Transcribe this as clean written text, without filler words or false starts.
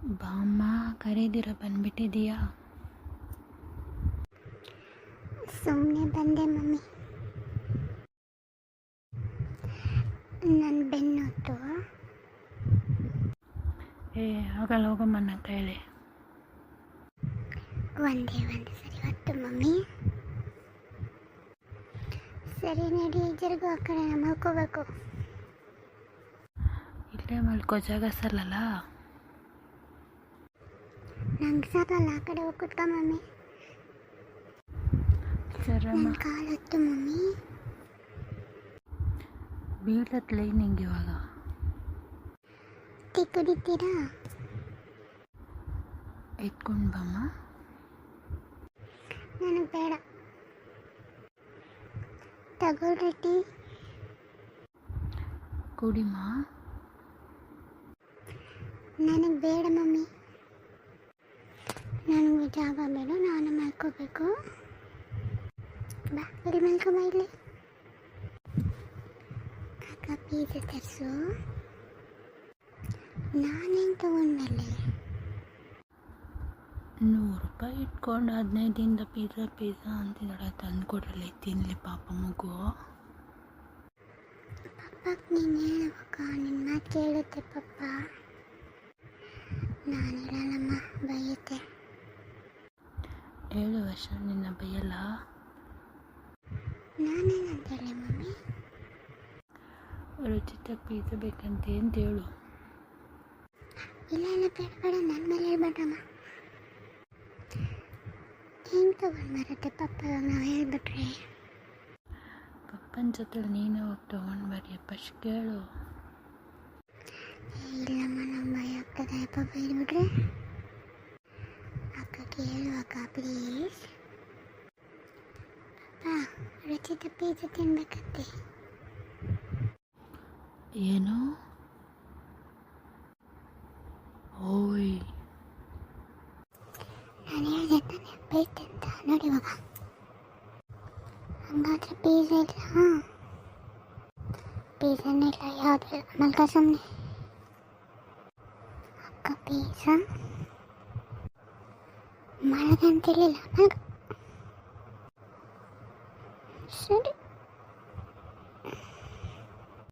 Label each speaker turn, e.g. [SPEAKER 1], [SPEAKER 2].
[SPEAKER 1] ಬಾಮ್ಮ ಕರೀದಿರ ಬಂದ್ಬಿಟ್ಟಿದೀಯಾ?
[SPEAKER 2] ಸುಮ್ಮನೆ ಬಂದೆ ಮಮ್ಮಿ. ನನ್ನ ಬೆನ್ನೊತ್ತು.
[SPEAKER 1] ಆಗಲ್ಲ ಹೋಗಮ್ಮ ನನ್ನ ಕೈಲಿ.
[SPEAKER 2] ಒಂದೇ ಸರಿ ಹೊತ್ತು ಮಮ್ಮಿ. ಸರಿ ನಡಿ, ಜರುಗು, ಆ ಕಡೆ ಮಲ್ಕೋಬೇಕು.
[SPEAKER 1] ಇಲ್ಲೇ ಮಲ್ಕೋ, ಜಾಗ ಸಲ್ಲಲ್ಲ.
[SPEAKER 2] ನಂಗೆ ಸಾಕಲ್ಲ, ಆ ಕಡೆ ಹೋಗಿ ಕುತ್ಕ ಮಮ್ಮಿ.
[SPEAKER 1] ಸರಮ್ಮ,
[SPEAKER 2] ನನ್ನ ಕಾಲು ಹೊತ್ತು ಮಮ್ಮಿ.
[SPEAKER 1] ಬೀಳತ್ಲೇ ನಿಂಗೆ ಇವಾಗ.
[SPEAKER 2] ಟೀ ಕುಡಿತೀರಾ?
[SPEAKER 1] ಎತ್ಕೊಂಡು ಬಮ್ಮ.
[SPEAKER 2] ನನಗೆ ಬೇಡ. ತಗೊಳ್ರಿ ಟೀ.
[SPEAKER 1] ಕುಡಿಮ್ಮ.
[SPEAKER 2] ನನಗೆ ಬೇಡ ಮಮ್ಮಿ. ನನಗೆ ಜಾಗ ಬೇಡ, ನಾನು ಮಲ್ಕೋಬೇಕು. ಬಾ, ಇಲ್ಲಿ ಮಲ್ಕೊಬ. ಇಲ್ಲಿ ಅಕ್ಕ ಪೀಝಾ ತರಿಸು. ನಾನೇನು ತಗೊಂಡಲ್ಲಿ?
[SPEAKER 1] 100 ರೂಪಾಯಿ ಇಟ್ಕೊಂಡು 15 ದಿನದ ಪಿಜ್ಜಾ ಅಂತಿದ್ದಾಳೆ. ತಂದು ಕೊಡ್ರಲ್ಲ, ತಿನ್ನಲಿ ಪಾಪ ಮಗು.
[SPEAKER 2] ಪಪ್ಪಕ್ಕೆ ನೀನು ಹೇಳ್ಬೇಕ, ನಿನ್ನ ಮಾತು ಕೇಳುತ್ತೆ ಪಪ್ಪ. ನಾನು ಹೇಳಲ್ಲಮ್ಮ, ಬೈಯುತ್ತೆ.
[SPEAKER 1] 7 ವರ್ಷ ನಿನ್ನ ಬೈಯಲ್ಲ.
[SPEAKER 2] ನಾನೇನಂತೇಳಿ ಮಮ್ಮಿ?
[SPEAKER 1] ರುಚಿತ ಪಿಜ್ಜಾ ಬೇಕಂತೆ ಅಂತ ಹೇಳು.
[SPEAKER 2] ಇಲ್ಲ ಬೇಡ ಬೇಡ, ನನ್ನ ಮೇಲೆ ಹೇಳ್ಬೇಡಮ್ಮ. ಹೆಂಗೆ ತಗೊಂಡು ಬರುತ್ತೆ ಪಪ್ಪ ನಾವು ಹೇಳ್ಬಿಟ್ರೆ?
[SPEAKER 1] ಪಪ್ಪನ ಜೊತೆ ನೀನೇ ಹೋಗಿ ತೊಗೊಂಡು ಬರ್ರಿ, ಫಸ್ಟ್ ಕೇಳು.
[SPEAKER 2] ಇಲ್ಲಮ್ಮ, ನಮ್ಮ ಭಯ ಆಗ್ತದೆ ಪಪ್ಪ ಹೇಳ್ಬಿಟ್ರೆ. ಅಕ್ಕ ಕೇಳು ಅಕ್ಕ ಪ್ಲೀಸ್. Papa Ruchita pizza ತಿನ್ಬೇಕಂತೆ.
[SPEAKER 1] ಏನು? ಓಯ್,
[SPEAKER 2] ನಾನು ಹೇಳಿದೆ ತಾನೆ ಬೈತೆ ಅಂತ. ನೋಡಿ ಇವಾಗ. ಹಂಗಾದ್ರೆ ಪಿಜ್ಜಾ ಇಲ್ಲ, ಪಿಜ್ಜಾನೇ ಇಲ್ಲ, ಯಾವುದೂ ಇಲ್ಲ. ಮಲ್ಕ ಸುಮ್ಮನೆ. ಅಕ್ಕ ಪಿಜ್ಜಾ ಮಲಗಂತಿರ್ಲಿಲ್ಲ, ಮಲ್ಕ.